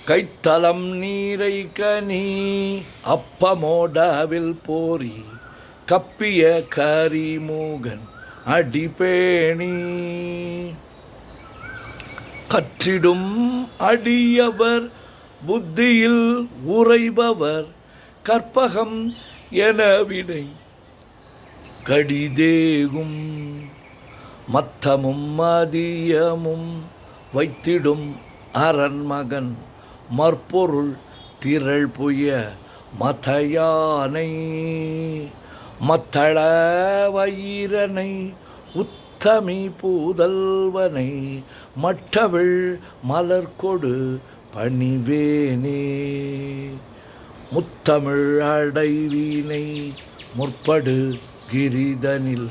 கைத்தலம் நீரை கனி அப்பமோடாவில் போரி கப்பிய கரிமூகன் அடிபேணி கற்றிடும் அடியவர் புத்தியில் உறைபவர் கற்பகம் எனவினை கடிதேகும் மத்தமும் மதியமும் வைத்திடும் அரண்மகன் மற்பொருள் திரள் புய மதயானை மத்தள வயிரனை உத்தமி பூதல்வனை மற்றவிழ் மலர்கொடு பணிவேனே முத்தமிழ் அடைவினை முற்படு கிரிதனில்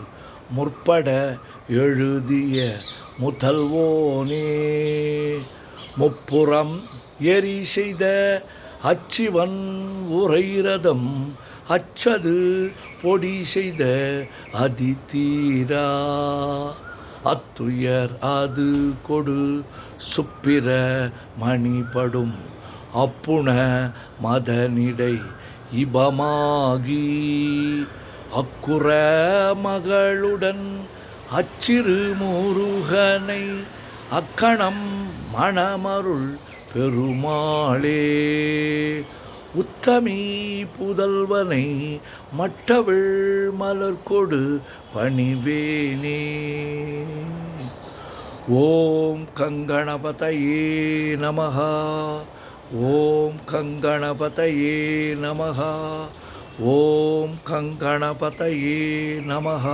முற்பட எழுதிய முதல்வோனே முப்புறம் எரி செய்த அச்சிவன் உரைரதம் அச்சது பொடி செய்த அதிதீரா அத்துயர் அது கொடு சுப்பிர மணிபடும் அப்புண மதனிடை இபமாகி அக்குற மகளுடன் அச்சிறு முருகனை அக்கணம் மணமருள் பெருமாளே உத்தமி புதல்வனை மற்றவிழ் மலர்கொடு பணிவேனே. ஓம் கங்கணபதயே நமஹ. ஓம் கங்கணபதயே நமஹ. ஓம் கங்கணபதயே நமஹ.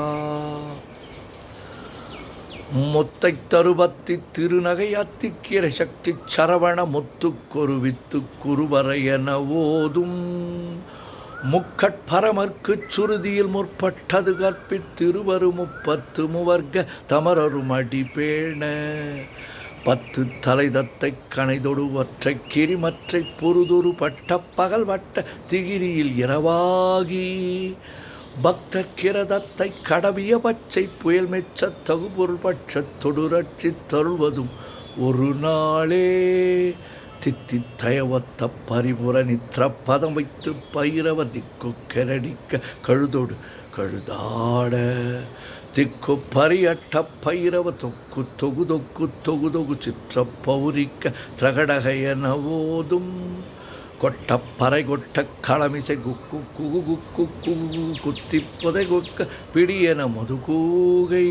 முத்தை தருபத்தி திருநகை அத்திக்கிற சக்தி சரவண முத்துக்கொரு வித்து குருவரையன ஓதும் முக்கட்பரமர்க்கு சுருதியில் முற்பட்டது கற்பித்திருவரு முப்பத்து முவர்க்க தமரரும் அடிபேண பத்து தலைதத்தை கணைதொடு ஒற்றை கிரிமற்றை பொருதொரு பட்ட பகல் வட்ட திகிரியில் இரவாகி பக்தர் கிரதத்தை கடவிய பச்சை புயல் மெச்ச தகுபொருள் பட்ச தொடுரட்சி தருள்வதும் ஒரு நாளே தித்தி தயவத்த பரிபுர நித்திர பதம் வைத்து பைரவ திக்கு கெரடிக்க கழுதோடு கழுதாட திக்கு பரியட்ட பைரவ தொக்கு தொகு தொக்கு தொகு தொகு சிற்ற பௌரிக்க திரகடகையன ஓதும் கொட்டப்பறை கொட்ட களமிசை குக்கு குகு குக்கு குகு குத்தி புதை குக்க பிடியன முதுகூகை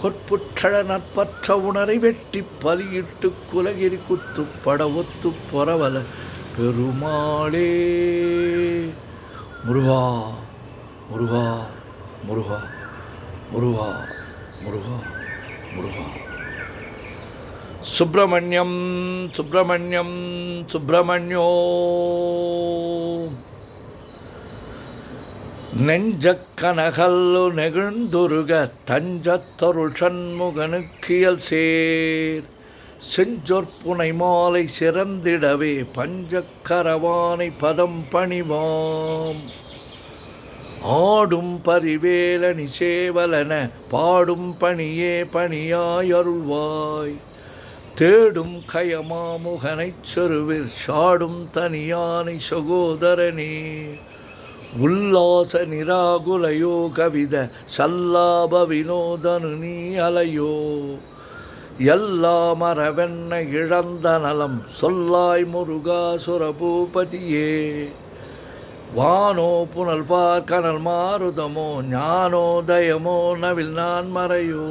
கொற்புற்றழ நற்பற்ற உணரை வெட்டி பலியிட்டு குலகிரி குத்து பட ஒத்து பொறவல பெருமாளே. முருகா முருகா முருகா முருகா முருகா முருகா. சுப்பிரமணியம் சுப்பிரமணியம் சுப்பிரமணியோ நெஞ்சக்கனகல்லு நெகிழ்ந்துருக தஞ்சத்தருள் சண்முகனுக்கியல் சேர் செஞ்சொற்புனை மாலை சிறந்திடவே பஞ்சக்கரவானை பதம் பணிவாம் ஆடும் பரிவேலனி சேவலன பாடும் பணியே பணியாயருள்வாய் தேடும் கயமாமுகனைச் செருவில் சாடும் தனியானை சகோதரனே உல்லாச நிராகுலையோ கவித சல்லாப வினோதனு நீ அலையோ எல்லா மரவென்ன இழந்த நலம் சொல்லாய் முருகாசுர பூபதியே வானோ புனல் பார் கனல் மாருதமோ ஞானோதயமோ நவில் நான் மறையோ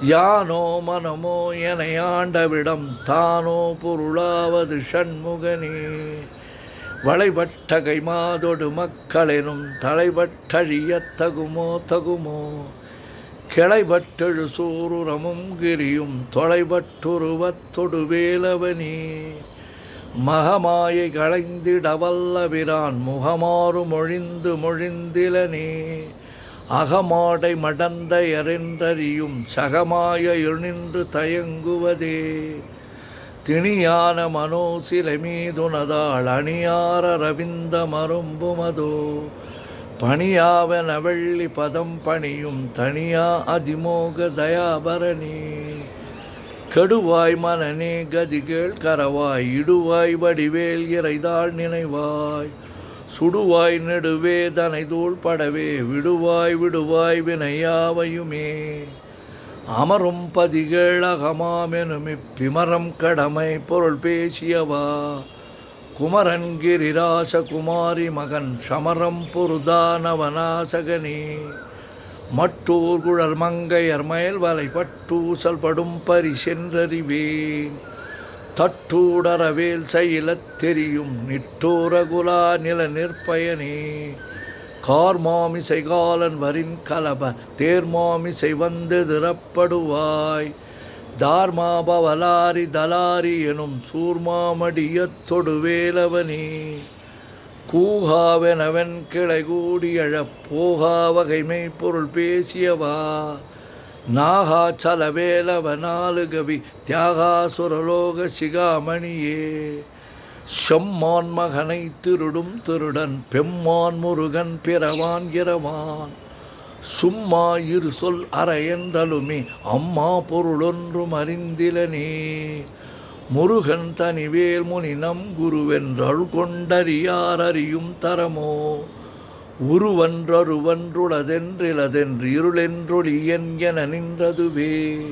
யானோ மனமோ என ஆண்டவிடம் தானோ பொருளாவது ஷண்முகனே வளைபட்ட கைமாதொடு மக்களெனும் தலைபட்டழியத் தகுமோ தகுமோ கிளைபட்டெழு சூருரமும் கிரியும் தொலைபட்டுருவத்தொடு வேலவனே மகமாயை களைந்திட வல்லபிரான் முகமாறு மொழிந்து மொழிந்திலனே அகமாடை மடந்தையரென்றறியும் சகமாய எழுநின்று தயங்குவதே திணியான மனோசிலை மீதுனதாள் அணியார ரவிந்த மரும்புமதோ பணியாவன வெள்ளி பதம் பணியும் தனியா அதிமோக தயாபரணி கெடுவாய் மனநே கதிகேள் கரவாய் இடுவாய் வடிவேல் இறைதாள் நினைவாய் சுடுவாய் நெடுவேதனை தூள் படவே விடுவாய் விடுவாய் வினையாவையுமே அமரும் பதிகேள் அகமாமெனுமிப்பிமரம் கடமை பொருள் பேசியவா குமரன் கிரிராச குமாரி மகன் சமரம் பொருதானவனாசகனே மட்டூர் குழல் மங்கையர் மயல் வலை பட்டூசல் படும் பரி சென்றறிவேன் தட்டூடரவேல் செயலத் தெரியும் நிட்டூரகுலா நில நிற்பயனே கார்மாமிசை காலன் வரின் கலப தேர்மாமிசை வந்து திறப்படுவாய் தார்மாபவலாரி தலாரி எனும் சூர்மாமடியத் தொடுவேலவனே கூகாவெனவன் கிளை கூடியழப் போகா வகைமை பொருள் பேசியவா நாகா சலவேலவ நாலு கவி தியாகாசுரலோக சிகாமணியே செம்மான் மகனை திருடும் திருடன் பெம்மான் முருகன் பிறவான் இரவான் சும்மா இரு சொல் அறையென்றலுமே அம்மா பொருளொன்றும் அறிந்திலனே முருகன் தனிவேல் முனி நம் குருவென்றருள் கொண்டறியார் அறியும் தரமோ உருவன்றொருவன்றுளதென்றிலதென்று இருளென்றொழியன் என நின்றதுவே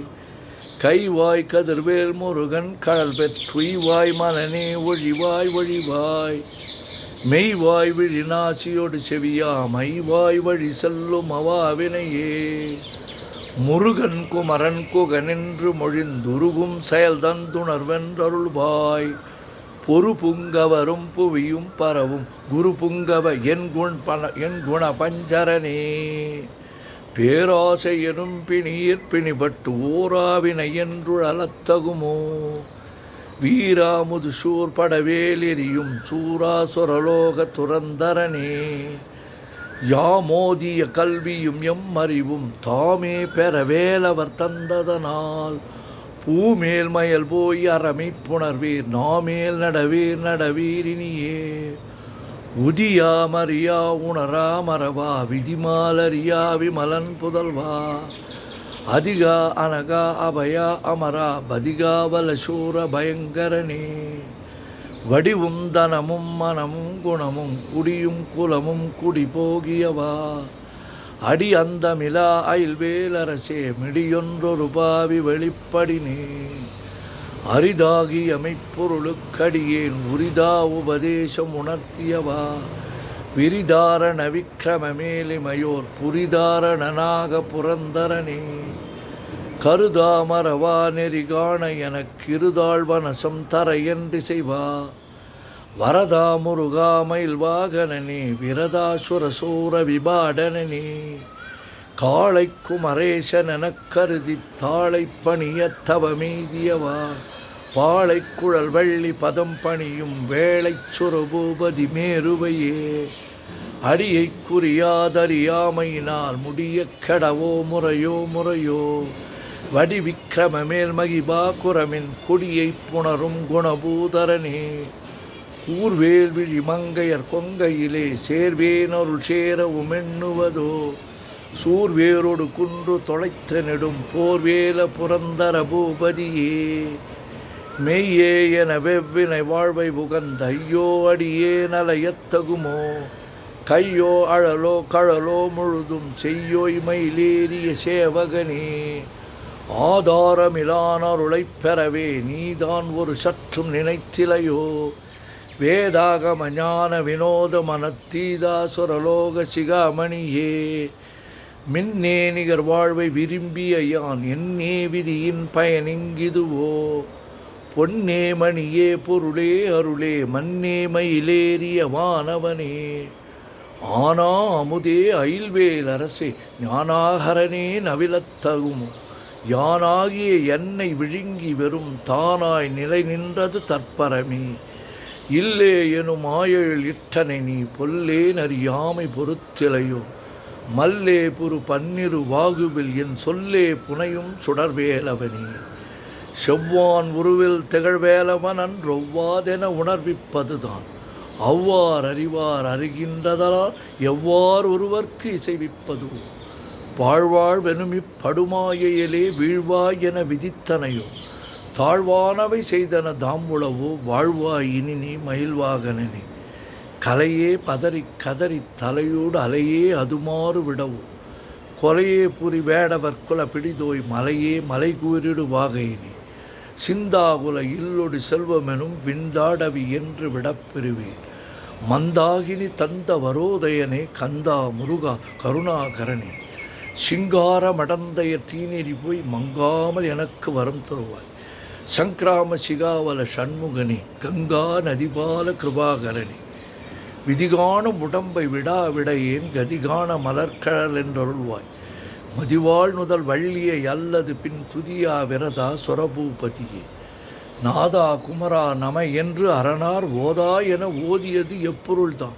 கைவாய் கதிர்வேல் முருகன் கடல் பெற்றுய்வாய் மனநே ஒழிவாய் ஒழிவாய் மெய்வாய் விழிநாசியோடு செவியா மைவாய் வழி செல்லும் அவாவினையே முருகன் குமரன் குகனென்று மொழிந்துருகும் செயல் தந்துணர்வென்றருள்வாய் பொறு புங்கவரும் புவியும் பரவும் குரு புங்கவ என் குண பஞ்சரனே பேராசை எனும் பிணியிற் பிணிபட்டு ஓராவினை என்று அலத்தகுமோ வீராமுது சூர் படவேலெறியும் சூராசுரலோக துரந்தரனே யாமோதிய கல்வியும் எம் அறிவும் தாமே பெறவேலவர் தந்ததனால் பூமேல் மயல் போய் அறமை புணர்வீர் நாமேல் நடவீர் நடவீரினியே உதியா மரியா உணரா மரவா விதிமாலரியா விமலன் புதல்வா அதிகா அனகா அபயா அமரா பதிகாவலசூர பயங்கரனே வடிவும் தனமும் மனமும் குணமும் குடியும் குலமும் குடி போகியவா அடி அந்தமிலா அயில்வேலரசே மிடியொன்றொரு பாவி வெளிப்படினே அரிதாகி அமைப்பொருளுக்கடியேன் உரிதா உபதேசம் உணர்த்தியவா விரிதாரண விக்கிரமமேலிமையோர் புரிதாரணனாக புரந்தரனே கருதாமரவா நெறிகாண எனக்கிருதாழ்வனசம் தர என்றிசைவா வரதா முருகா மயில் வாகனனே விரதாசுரசூர விபாடனனே காளை குமரேசனெனக் கருதி தாளை பணியத் தவமீதியவா பாளை குழல் வள்ளி பதம் பணியும் வேளைச் சுரபூபதி மேருவையே அடியை குறியாதறியாமையினால் முடிய கெடவோ முறையோ முறையோ வடி விக்கிரமமேல் மகிபா குரமின் கொடியை புணரும் குணபூதரனே ஊர்வேல் விழி மங்கையர் கொங்கையிலே சேர்வேனொருள் சேரவும் எண்ணுவதோ சூர்வேரோடு குன்று தொலைத்த நெடும் போர்வேல புரந்தர பூபதியே மெய்யே என வெவ்வினை வாழ்வை உகந்த ஐயோ அடியே நலையத்தகுமோ கையோ அழலோ கழலோ முழுதும் செய்யோய் மயிலேறிய சேவகனே ஆதாரமிலானருளைப் பெறவே நீதான் ஒரு சற்றும் நினைத்திலையோ வேதாகம ஞான வினோத மனத்தீதாசுரலோக சிகாமணியே மின்னே நிகர் வாழ்வை விரும்பிய யான் என்னே விதியின் பயனிங்கிதுவோ பொன்னே மணியே பொருளே அருளே மன்னே மயிலேறிய வானவனே ஆனா அமுதே அயில்வேல் அரசே ஞானாகரனே நவிலத்தகுமோ யானாகிய என்னை விழுங்கி வெறும் தானாய் நிலை நின்றது தற்பரமே இல்லே எனும் ஆயல் இட்டனை நீ பொல்லேன் அறியாமை பொறுத்திலையோ மல்லே புரு பன்னிரு வாகுவில் என் சொல்லே புனையும் சுடர்வேலவனே செவ்வான் உருவில் திகழ்வேலவன் அன்றொவ்வாதென உணர்விப்பதுதான் அவ்வாறு அறிவார் அறிகின்றதால் எவ்வாறு ஒருவர்க்கு இசைவிப்பது வாழ்வாழ்வெனும் இப்படுமாயையிலே வீழ்வாய் என விதித்தனையோ தாழ்வானவை செய்தன தாம்புளவோ வாழ்வாய் இனி நீ மயில்வாகனனே. கலையே பதறி கதறி தலையோடு அலையே அதுமாறு விடவோ கொலையே புரி வேடவர் குல பிடிதோய் மலையே மலை கூறிடு வாகையினே. சிந்தாகுல இல்லொடு செல்வமெனும் விந்தாடவி என்று விடப்பெறுவேன். மந்தாகினி தந்த வரோதயனே கந்தா முருகா கருணாகரனே. சிங்கார மடந்தைய தீநெறி போய் மங்காமல் எனக்கு வரம் தருவாய். சங்கிராம சிகாவல சண்முகனே கங்கா நதிபால கிருபாகரனே. விதிகாணும் உடம்பை விடாவிடையேன் கதிகான மலர்கழல் என்றருள்வாய். மதிவாள் முதல் வள்ளியை அல்லது பின் துதியா விரதா சொரபூபதியே. நாதா குமரா நம என்று அரணார் ஓதா என ஓதியது எப்பொருள்தான்.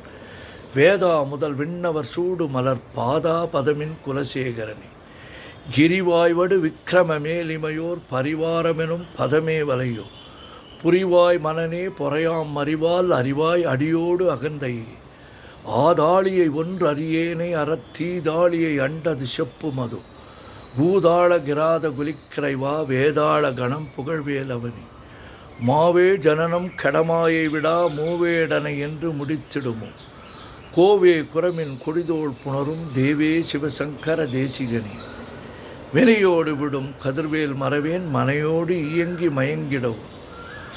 வேதா முதல் விண்ணவர் சூடு மலர் பாதா பதமின் குலசேகரனே. கிரிவாய்வடு விக்கிரம மேலிமையோர் பரிவாரமெனும் பதமே வலையோ. புரிவாய் மனனே பொறையாம் அறிவால் அறிவாய் அடியோடு அகந்தையே. ஆதாளியை ஒன்று அறியேனை அறத்தீதாளியை அண்டது செப்பு மது. பூதாள கிராத குலிக்கிரைவா வேதாள கணம் புகழ்வேலவனே. மாவே ஜனனம் கடமாயை விடா மூவேடனை என்று முடித்திடுமோ. கோவே குரமின் கொடிதோள் புணரும் தேவே சிவசங்கர தேசிகனே. வினையோடு விடும் கதிர்வேல் மறவேன் மனையோடு இயங்கி மயங்கிடவும்.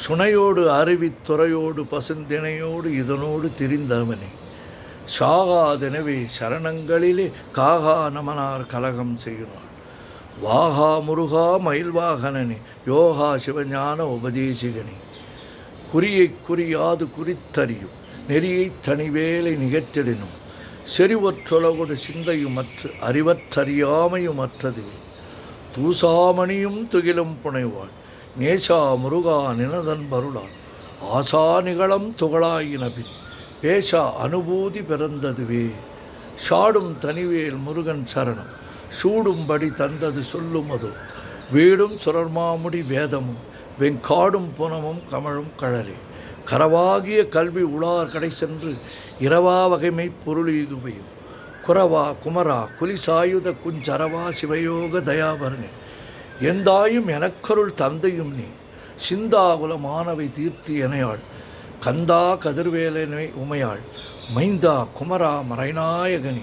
சுனையோடு அருவித் துறையோடு பசுந்தினையோடு இதனோடு திரிந்தவனே. சாகாதெனவே சரணங்களிலே காகா நமனார் கலகம் செய்யுனாள். வாகா முருகா மயில்வாகனனே யோகா சிவஞான உபதேசிகனே. குறியைக் குறியாது குறித்தறியும் நெறியைத் தனிவேலை நிகழ்த்திடினும். செறிவற்றொலகொடு சிந்தையுமற்று அறிவற்றறியாமையுமற்றதுவே. தூசாமணியும் துகிலும் புனைவாள் நேசா முருகா நினதன் பருளால். ஆசா நிகழம் துகளாயினபின் பேசா அனுபூதி பிறந்ததுவே. சாடும் தனிவேல் முருகன் சரணம் சூடும்படி தந்தது சொல்லுமதோ. வீடும் சுரர்மாமுடி வேதமும் வெங்காடும் புனமும் கமழும் கழலே. கரவாகிய கல்வி உளார் கடை சென்று இரவா வகைமை பொருளீகுவையும். குரவா குமரா குலிசாயுத குஞ்சரவா சிவயோக தயாபரணே. எந்தாயும் எனக்கருள் தந்தையும் நீ சிந்தாகுல மானவை தீர்த்தி எனையாள். கந்தா கதிர்வேலனை உமையாள் மைந்தா குமரா மறைநாயகனி.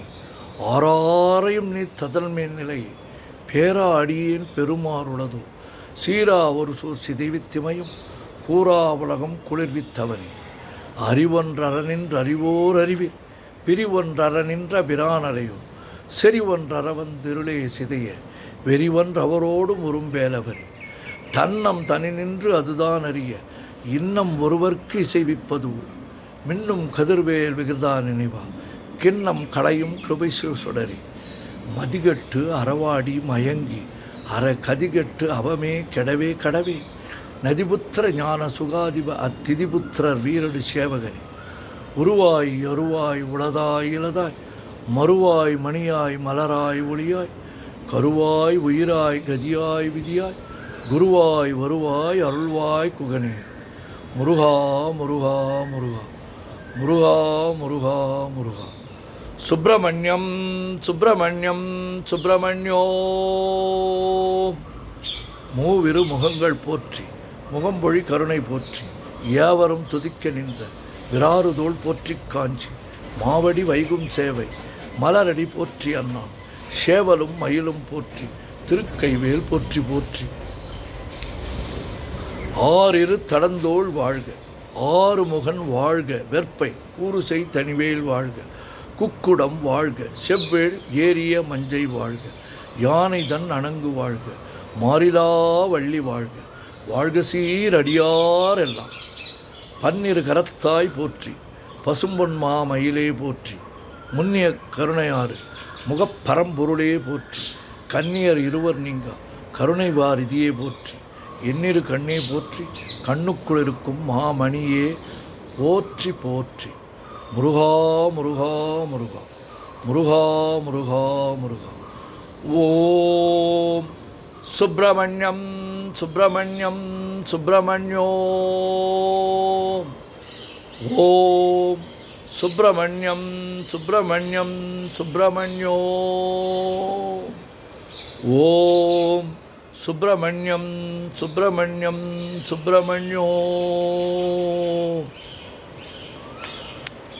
ஆறாரையும் நீ ததல்மேல் நிலையே. பேரா அடியேன் பெருமாறுளதோ. சீரா ஒரு சூர் சிதைவித்திமையும் கூறா உலகம் குளிர்வித்தவனே. அறிவொன்றரனின்ற அறிவோர் அறிவில் பிரிவொன்றரனின்ற பிரானலையோ. செறிவொன்றரவந்திருளே சிதைய வெறிவன்று அவரோடும் உறும்பேலவரே. தன்னம் தனி நின்று அதுதான் அறிய இன்னம் ஒருவர்க்கு இசைவிப்பது. மின்னும் கதிர்வேல் விகிர்தா நினைவா கிண்ணம் களையும் கிருபை சுடரி. மதிகட்டு அறவாடி மயங்கி அற கதிகட்டு அவமே கெடவே கடவே. நதிபுத்திர ஞான சுகாதிப அத்திதிபுத்திரர் வீரடு சேவகனே. உருவாய் அருவாய் உளதாய் இளதாய் மறுவாய் மணியாய் மலராய் ஒளியாய். கருவாய் உயிராய் கதியாய் விதியாய் குருவாய் வருவாய் அருள்வாய் குகனே. முருகா முருகா முருகா முருகா முருகா முருகா. சுப்பிரமணியம் சுப்பிரமணியம் சுப்பிரமணியோ. மூவிரு முகங்கள் போற்றி முகம்பொழி கருணை போற்றி. ஏவரும் துதிக்க நின்ற விராறுதோள் போற்றி காஞ்சி. மாவடி வைகும் சேவை மலரடி போற்றி அண்ணான். சேவலும் மயிலும் போற்றி திருக்கைவேல் போற்றி போற்றி. ஆறிரு தடந்தோள் வாழ்க ஆறு முகன் வாழ்க வெற்பை கூறுசை தனிவேல் வாழ்க. குக்குடம் வாழ்க செவ்வேள் ஏறிய மஞ்சை வாழ்க. யானை தன் அணங்கு வாழ்க மாறிலா வள்ளி வாழ்க. வாழ்க சீரடியார் எல்லாம். பன்னிரு கரத்தாய் போற்றி பசும்பொன்மா மயிலே போற்றி. முன்னிய கருணையாறு முகப்பரம்பொருளே போற்றி. கன்னியர் இருவர் நீங்கா கருணை வாரிதியே போற்றி. எண்ணிரு கண்ணே போற்றி கண்ணுக்குள் இருக்கும் மாமணியே போற்றி போற்றி. முருகா முருகா முருகா முருகா முருகா முருகா. ஓம் சுப்பிரமணியம் சுப்பிரமணியம் சுப்பிரமணியோ. ஓம் சுப்பிரமணியம் சுப்பிரமணியம் சுப்பிரமணியோ. ஓம் சுப்பிரமணியம் சுப்பிரமணியம் சுப்பிரமணியோ